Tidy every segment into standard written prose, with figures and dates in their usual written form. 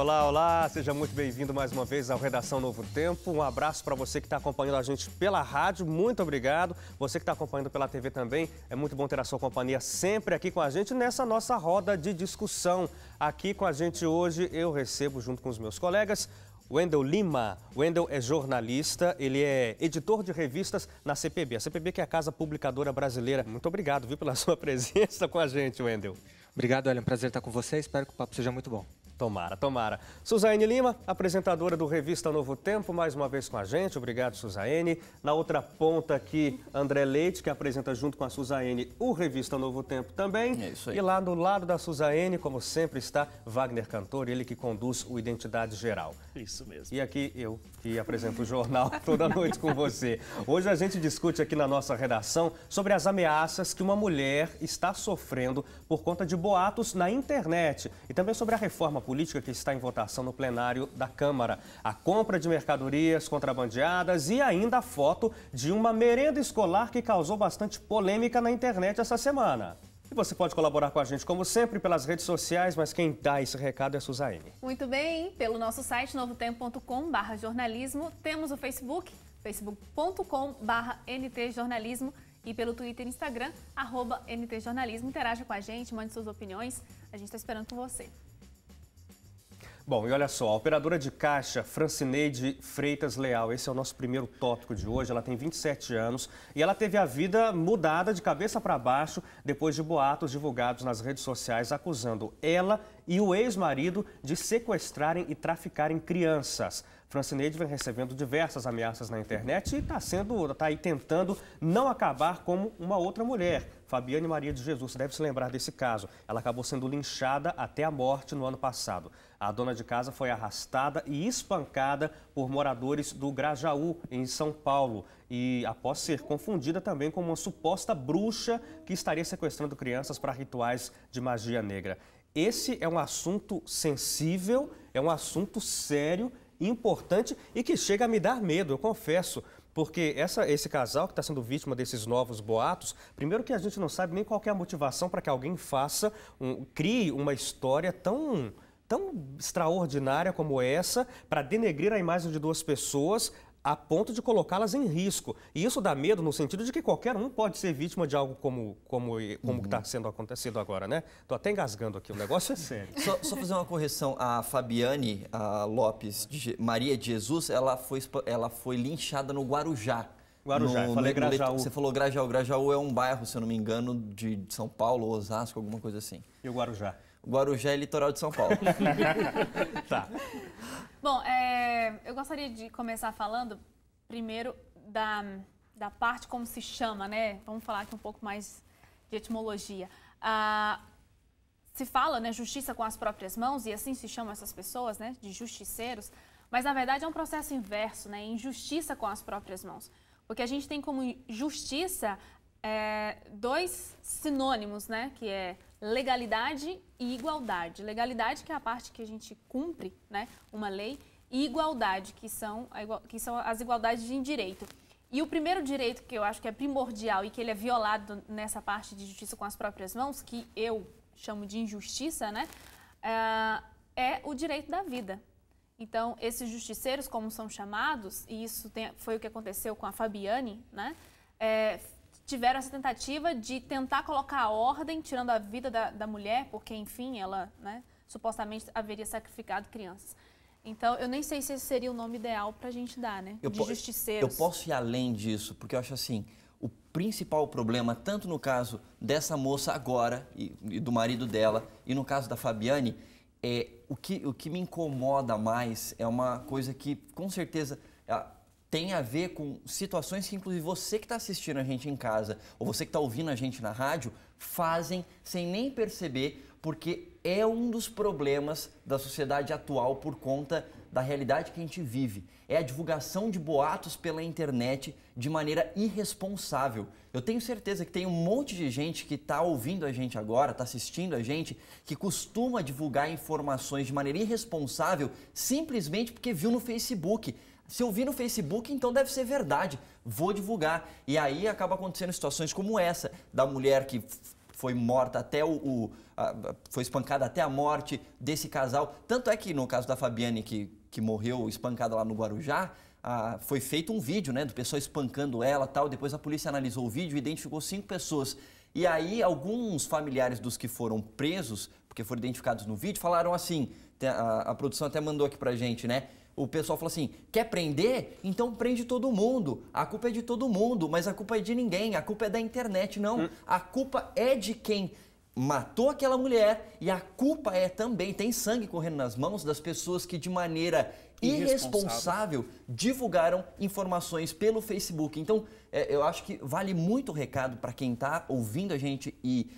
Olá, olá, seja muito bem-vindo mais uma vez ao Redação Novo Tempo. Um abraço para você que está acompanhando a gente pela rádio, muito obrigado. Você que está acompanhando pela TV também, é muito bom ter a sua companhia sempre aqui com a gente nessa nossa roda de discussão. Aqui com a gente hoje eu recebo, junto com os meus colegas, Wendel Lima. Wendel é jornalista, ele é editor de revistas na CPB. A CPB que é a Casa Publicadora Brasileira. Muito obrigado, viu, pela sua presença com a gente, Wendel. Obrigado, Hélio. É um prazer estar com você. Espero que o papo seja muito bom. Tomara, tomara. Suzaine Lima, apresentadora do Revista Novo Tempo, mais uma vez com a gente. Obrigado, Suzaine. Na outra ponta aqui, André Leite, que apresenta junto com a Suzaine o Revista Novo Tempo também. É isso aí. E lá do lado da Suzaine, como sempre, está Wagner Cantor, ele que conduz o Identidade Geral. Isso mesmo. E aqui eu, que apresento o jornal toda noite com você. Hoje a gente discute aqui na nossa redação sobre as ameaças que uma mulher está sofrendo por conta de boatos na internet e também sobre a reforma política que está em votação no plenário da Câmara, a compra de mercadorias contrabandeadas e ainda a foto de uma merenda escolar que causou bastante polêmica na internet essa semana. E você pode colaborar com a gente, como sempre, pelas redes sociais, mas quem dá esse recado é a Suzaine. Muito bem, pelo nosso site novotempo.com/jornalismo, temos o Facebook, facebook.com/ntjornalismo e pelo Twitter e Instagram, @ntjornalismo. Interaja com a gente, mande suas opiniões, a gente está esperando por você. Bom, e olha só, a operadora de caixa Francineide Freitas Leal, esse é o nosso primeiro tópico de hoje, ela tem 27 anos e ela teve a vida mudada de cabeça para baixo depois de boatos divulgados nas redes sociais acusando ela e o ex-marido de sequestrarem e traficarem crianças. Francineide vem recebendo diversas ameaças na internet e está aí tentando não acabar como uma outra mulher, Fabiane Maria de Jesus. Você deve se lembrar desse caso. Ela acabou sendo linchada até a morte no ano passado. A dona de casa foi arrastada e espancada por moradores do Grajaú, em São Paulo. E após ser confundida também com uma suposta bruxa que estaria sequestrando crianças para rituais de magia negra. Esse é um assunto sensível, é um assunto sério, importante e que chega a me dar medo, eu confesso. Porque esse casal que está sendo vítima desses novos boatos, primeiro que a gente não sabe nem qual que é a motivação para que alguém crie uma história tão extraordinária como essa para denegrir a imagem de duas pessoas a ponto de colocá-las em risco. E isso dá medo no sentido de que qualquer um pode ser vítima de algo como que está sendo acontecido agora, né? Estou até engasgando aqui, o negócio é sério. Só fazer uma correção, a Fabiane Lopes Maria de Jesus, ela foi linchada no Guarujá. Guarujá, eu falei Grajaú. Você falou Grajaú. Grajaú é um bairro, se eu não me engano, de São Paulo, Osasco, alguma coisa assim. E o Guarujá? O Guarujá é litoral de São Paulo. Tá. Bom, eu gostaria de começar falando primeiro da parte como se chama, né? Vamos falar aqui um pouco mais de etimologia. Se fala, né, justiça com as próprias mãos, e assim se chamam essas pessoas, né, de justiceiros, mas na verdade é um processo inverso, né, injustiça com as próprias mãos. Porque a gente tem como justiça dois sinônimos, né, que é legalidade e igualdade. Legalidade, que é a parte que a gente cumpre, né, uma lei, e igualdade, que são as igualdades de direito. E o primeiro direito que eu acho que é primordial e que ele é violado nessa parte de justiça com as próprias mãos, que eu chamo de injustiça, né, é o direito da vida. Então, esses justiceiros, como são chamados, e isso foi o que aconteceu com a Fabiane, né, tiveram essa tentativa de tentar colocar a ordem, tirando a vida da mulher, porque, enfim, ela, né, supostamente haveria sacrificado crianças. Então, eu nem sei se esse seria o nome ideal para a gente dar, né, de justiceiros. Eu posso ir além disso, porque eu acho assim, o principal problema, tanto no caso dessa moça agora, e do marido dela, e no caso da Fabiane, o que me incomoda mais é uma coisa que, com certeza, tem a ver com situações que, inclusive, você que está assistindo a gente em casa, ou você que está ouvindo a gente na rádio, fazem sem nem perceber, porque é um dos problemas da sociedade atual por conta da realidade que a gente vive. É a divulgação de boatos pela internet de maneira irresponsável. Eu tenho certeza que tem um monte de gente que está ouvindo a gente agora, está assistindo a gente, que costuma divulgar informações de maneira irresponsável simplesmente porque viu no Facebook. Se eu vi no Facebook, então deve ser verdade, vou divulgar. E aí acaba acontecendo situações como essa, da mulher que foi morta até foi espancada até a morte desse casal. Tanto é que no caso da Fabiane, que morreu espancada lá no Guarujá, foi feito um vídeo, né, do pessoal espancando ela, tal. Depois a polícia analisou o vídeo e identificou 5 pessoas. E aí alguns familiares dos que foram presos, porque foram identificados no vídeo, falaram assim, a produção até mandou aqui pra gente, né? O pessoal falou assim, quer prender? Então prende todo mundo. A culpa é de todo mundo, mas a culpa é de ninguém. A culpa é da internet. Não, a culpa é de quem matou aquela mulher e a culpa é também, tem sangue correndo nas mãos das pessoas que de maneira irresponsável divulgaram informações pelo Facebook. Então, eu acho que vale muito o recado para quem está ouvindo a gente e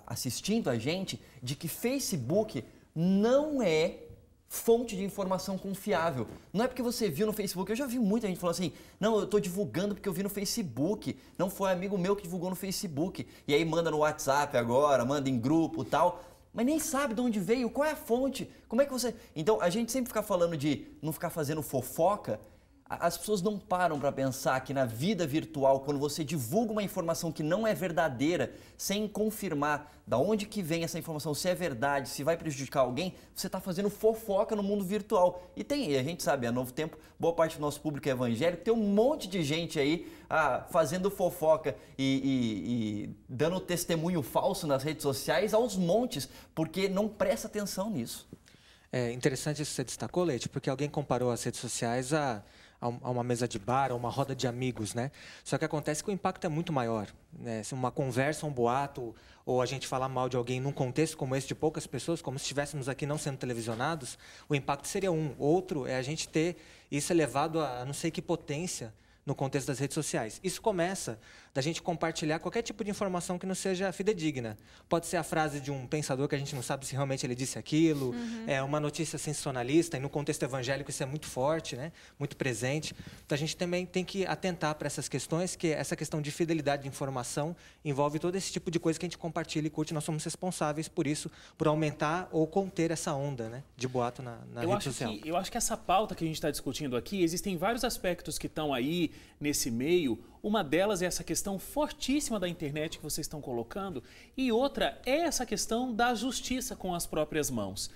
assistindo a gente, de que Facebook não é fonte de informação confiável. Não é porque você viu no Facebook. Eu já vi muita gente falando assim, não, eu estou divulgando porque eu vi no Facebook. Não foi amigo meu que divulgou no Facebook. E aí manda no WhatsApp agora, manda em grupo e tal. Mas nem sabe de onde veio, qual é a fonte, como é que você... Então, a gente sempre fica falando de não ficar fazendo fofoca. As pessoas não param para pensar que na vida virtual, quando você divulga uma informação que não é verdadeira, sem confirmar da onde que vem essa informação, se é verdade, se vai prejudicar alguém, você está fazendo fofoca no mundo virtual. E a gente sabe, a Novo Tempo, boa parte do nosso público é evangélico, tem um monte de gente aí fazendo fofoca e dando testemunho falso nas redes sociais aos montes, porque não presta atenção nisso. É interessante isso que você destacou, Leite, porque alguém comparou as redes sociais a uma mesa de bar, a uma roda de amigos, né? Só que acontece que o impacto é muito maior, né? Se uma conversa, um boato, ou a gente falar mal de alguém num contexto como esse de poucas pessoas, como se estivéssemos aqui não sendo televisionados, o impacto seria um. Outro é a gente ter isso elevado a não sei que potência no contexto das redes sociais. Isso começa da gente compartilhar qualquer tipo de informação que não seja fidedigna. Pode ser a frase de um pensador que a gente não sabe se realmente ele disse aquilo, é uma notícia sensacionalista, e no contexto evangélico isso é muito forte, né? Muito presente. Então a gente também tem que atentar para essas questões, que essa questão de fidelidade de informação envolve todo esse tipo de coisa que a gente compartilha e curte. Nós somos responsáveis por isso, por aumentar ou conter essa onda, né, de boato na rede social. Eu acho que essa pauta que a gente está discutindo aqui, existem vários aspectos que estão aí nesse meio. Uma delas é essa questão fortíssima da internet que vocês estão colocando, e outra é essa questão da justiça com as próprias mãos.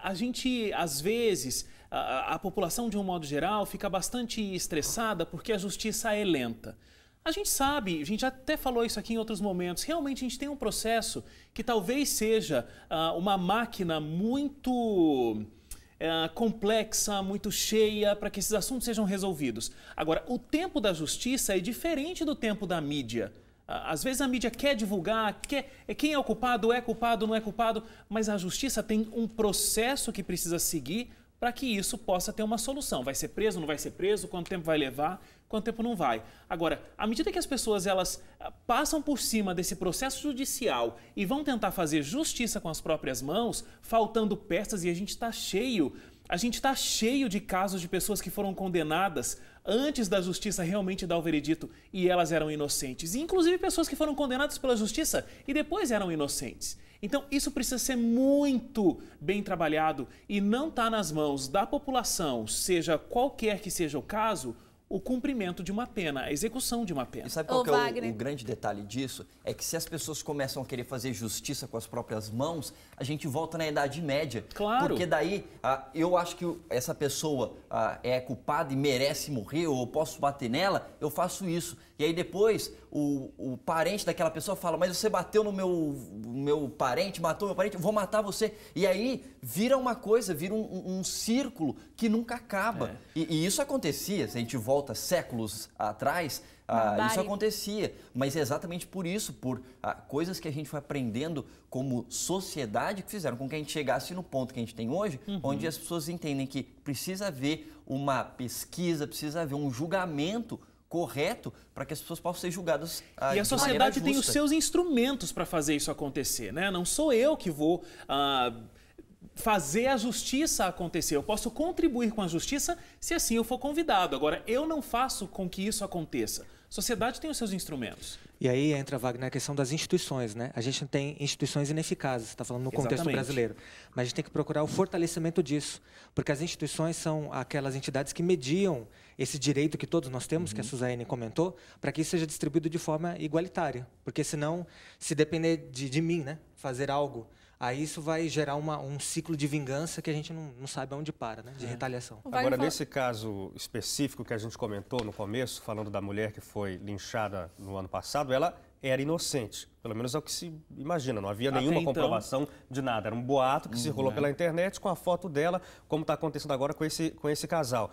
A gente, às vezes, a população de um modo geral fica bastante estressada porque a justiça é lenta. A gente sabe, a gente até falou isso aqui em outros momentos, realmente a gente tem um processo que talvez seja uma máquina muito complexa, muito cheia, para que esses assuntos sejam resolvidos. Agora, o tempo da justiça é diferente do tempo da mídia. Às vezes a mídia quer divulgar, quem é o culpado, não é culpado, mas a justiça tem um processo que precisa seguir para que isso possa ter uma solução. Vai ser preso, não vai ser preso, quanto tempo vai levar, quanto tempo não vai. Agora, à medida que as pessoas elas passam por cima desse processo judicial e vão tentar fazer justiça com as próprias mãos, faltando peças, e a gente está cheio de casos de pessoas que foram condenadas antes da justiça realmente dar o veredito e elas eram inocentes. E, inclusive, pessoas que foram condenadas pela justiça e depois eram inocentes. Então, isso precisa ser muito bem trabalhado e não está nas mãos da população, seja qualquer que seja o caso, o cumprimento de uma pena, a execução de uma pena. E sabe qual que é o grande detalhe disso? É que se as pessoas começam a querer fazer justiça com as próprias mãos, a gente volta na Idade Média. Claro. Porque daí eu acho que essa pessoa é culpada e merece morrer, ou eu posso bater nela, eu faço isso. E aí depois o parente daquela pessoa fala, mas você bateu no meu parente, matou meu parente, eu vou matar você. E aí vira uma coisa, vira um círculo que nunca acaba. E isso acontecia, se a gente volta séculos atrás, isso acontecia. Mas é exatamente por isso, por coisas que a gente foi aprendendo como sociedade, que fizeram com que a gente chegasse no ponto que a gente tem hoje, onde as pessoas entendem que precisa haver uma pesquisa, precisa haver um julgamento correto para que as pessoas possam ser julgadas e a sociedade tem os seus instrumentos para fazer isso acontecer, né? Não sou eu que vou fazer a justiça acontecer. Eu posso contribuir com a justiça se assim eu for convidado. Agora, eu não faço com que isso aconteça. A sociedade tem os seus instrumentos. E aí entra, Wagner, a questão das instituições, né? A gente tem instituições ineficazes, está falando no contexto brasileiro. Mas a gente tem que procurar o fortalecimento disso, porque as instituições são aquelas entidades que mediam esse direito que todos nós temos, que a Suzane comentou, para que isso seja distribuído de forma igualitária. Porque senão, se depender de mim, né, fazer algo, aí isso vai gerar um ciclo de vingança que a gente não sabe aonde para, né, de retaliação. Agora, nesse caso específico que a gente comentou no começo, falando da mulher que foi linchada no ano passado, ela era inocente. Pelo menos é o que se imagina. Não havia nenhuma comprovação de nada. Era um boato que circulou pela internet com a foto dela, como está acontecendo agora com esse casal.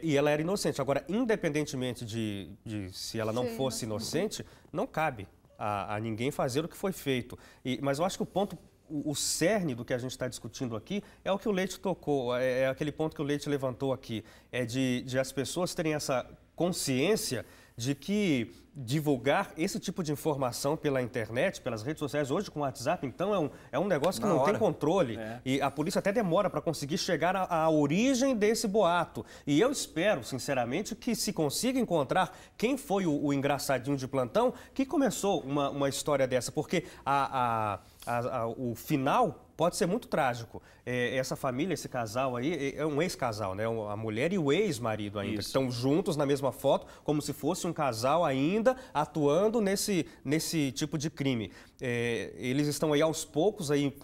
E ela era inocente. Agora, independentemente de se ela não fosse inocente, não cabe a ninguém fazer o que foi feito. Mas eu acho que o ponto, o cerne do que a gente está discutindo aqui é o que o Leite tocou, é aquele ponto que o Leite levantou aqui, é de as pessoas terem essa consciência de que divulgar esse tipo de informação pela internet, pelas redes sociais, hoje com o WhatsApp, então é um negócio que não tem controle. E a polícia até demora para conseguir chegar à origem desse boato. E eu espero, sinceramente, que se consiga encontrar quem foi o engraçadinho de plantão que começou uma história dessa, porque o final pode ser muito trágico. Essa família, esse casal aí, é um ex-casal, né? A mulher e o ex-marido ainda, que estão juntos na mesma foto, como se fosse um casal ainda atuando nesse tipo de crime. Eles estão aí aos poucos, aí,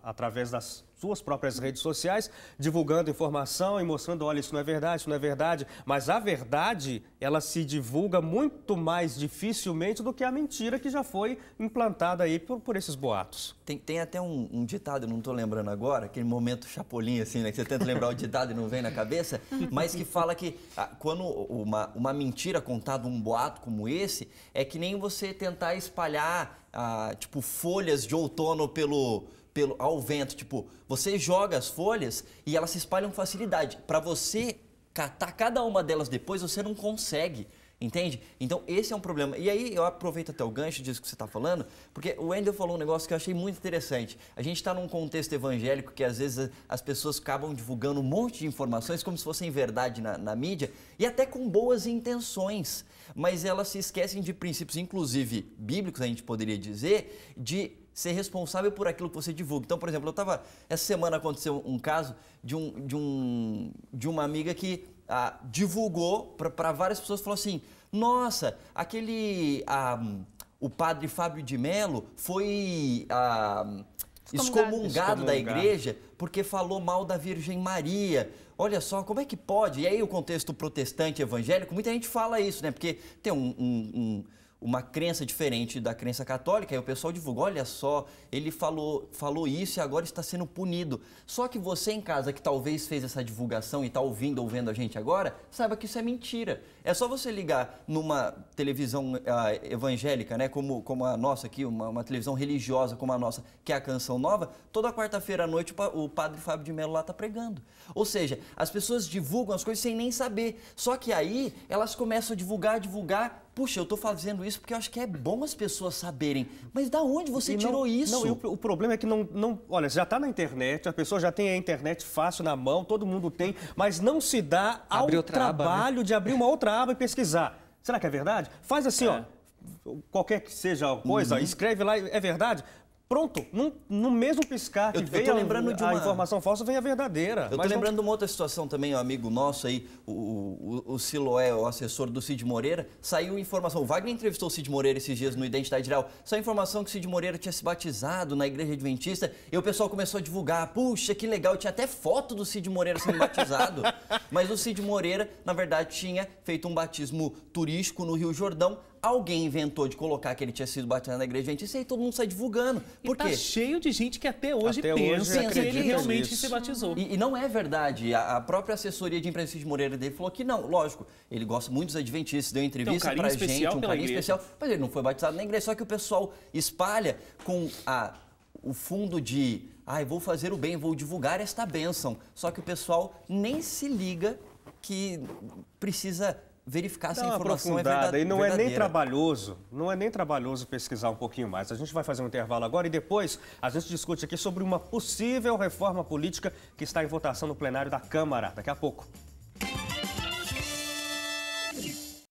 através das suas próprias redes sociais, divulgando informação e mostrando, olha, isso não é verdade, mas a verdade, ela se divulga muito mais dificilmente do que a mentira que já foi implantada aí por esses boatos. Tem até um ditado, eu não estou lembrando agora, aquele momento chapolim, assim, né, que você tenta lembrar o ditado e não vem na cabeça, mas que fala que quando uma mentira contada, um boato como esse, é que nem você tentar espalhar, tipo, folhas de outono ao vento, tipo, você joga as folhas e elas se espalham com facilidade. Para você catar cada uma delas depois, você não consegue, entende? Então, esse é um problema. E aí, eu aproveito até o gancho disso que você está falando, porque o Wendel falou um negócio que eu achei muito interessante. A gente está num contexto evangélico que, às vezes, as pessoas acabam divulgando um monte de informações como se fossem verdade na mídia, e até com boas intenções, mas elas se esquecem de princípios, inclusive bíblicos, a gente poderia dizer, de ser responsável por aquilo que você divulga. Então, por exemplo, essa semana aconteceu um caso de uma amiga que divulgou para várias pessoas, falou assim, nossa, o padre Fábio de Mello foi excomungado da igreja porque falou mal da Virgem Maria. Olha só, como é que pode? E aí o contexto protestante evangélico, muita gente fala isso, né? Porque tem uma crença diferente da crença católica, aí o pessoal divulga, olha só, ele falou isso e agora está sendo punido. Só que você em casa, que talvez fez essa divulgação e está ouvindo ou vendo a gente agora, saiba que isso é mentira. É só você ligar numa televisão evangélica, né, como a nossa aqui, uma televisão religiosa como a nossa, que é a Canção Nova, toda quarta-feira à noite o padre Fábio de Mello lá está pregando. Ou seja, as pessoas divulgam as coisas sem nem saber, só que aí elas começam a divulgar, puxa, eu estou fazendo isso porque eu acho que é bom as pessoas saberem. Mas da onde você tirou isso? Não, o problema é que olha, já está na internet, a pessoa já tem a internet fácil na mão, todo mundo tem, mas não se dá ao trabalho de abrir uma outra aba e pesquisar. Será que é verdade? Faz assim, ó, qualquer que seja a coisa, escreve lá, é verdade? Pronto, no mesmo piscar que veio a informação falsa, vem a verdadeira. Eu estou lembrando de uma outra situação também, um amigo nosso aí, o Siloé, o assessor do Cid Moreira, saiu informação, o Wagner entrevistou o Cid Moreira esses dias no Identidade Geral, saiu informação que o Cid Moreira tinha se batizado na Igreja Adventista, e o pessoal começou a divulgar, puxa, que legal, tinha até foto do Cid Moreira sendo batizado, mas o Cid Moreira, na verdade, tinha feito um batismo turístico no Rio Jordão. Alguém inventou de colocar que ele tinha sido batizado na Igreja Adventista e aí todo mundo sai divulgando. Por quê? Tá cheio de gente que até hoje pensa que ele realmente se batizou. E não é verdade. A própria assessoria de imprensa de Moreira dele falou que não. Lógico, ele gosta muito dos adventistas, deu entrevista pra gente, um carinho especial. Mas ele não foi batizado na igreja. Só que o pessoal espalha com o fundo de, vou fazer o bem, vou divulgar esta bênção. Só que o pessoal nem se liga que precisa verificar se a informação é verdadeira. E não é nem trabalhoso pesquisar um pouquinho mais. A gente vai fazer um intervalo agora e depois a gente discute aqui sobre uma possível reforma política que está em votação no plenário da Câmara. Daqui a pouco.